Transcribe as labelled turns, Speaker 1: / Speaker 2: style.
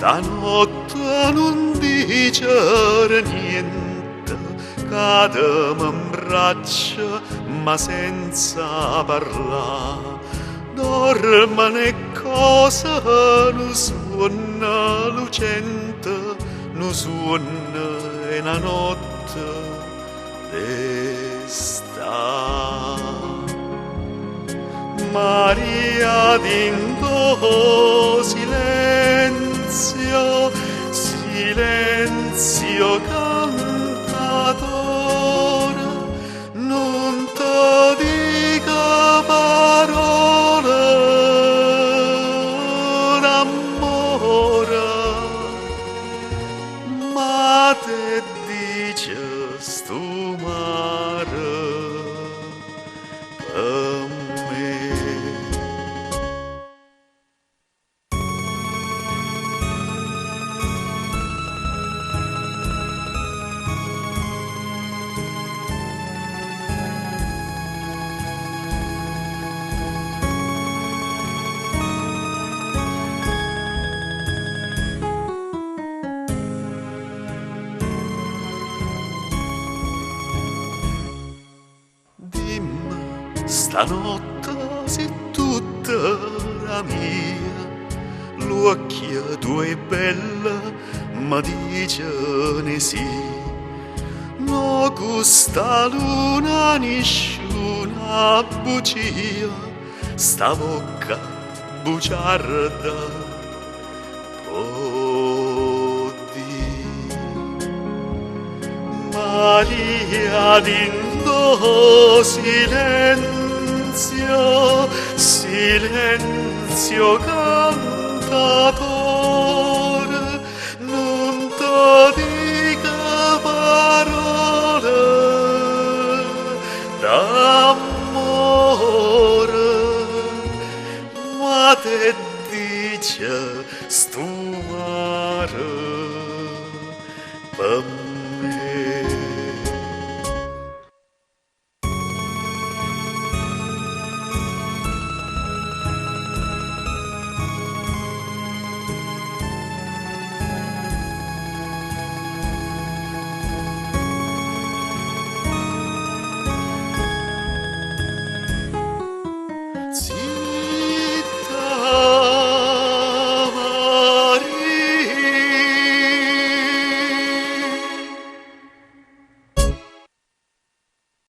Speaker 1: Stanotte non dice niente, cadem in braccia ma senza parlare. Dormane cosa non suona lucente, non suona una notte d'estate. Maria d'indo silenzio, silenzio cantatore, non ti dica parole d'amore, ma te dice sto mare per me. Stanotte sei tutta la mia, l'occhio tua è bella, ma dice sì. No questa luna nessuna bugia, sta bocca bugiarda può dire. Maria d'indo silenzio, silenzio cantato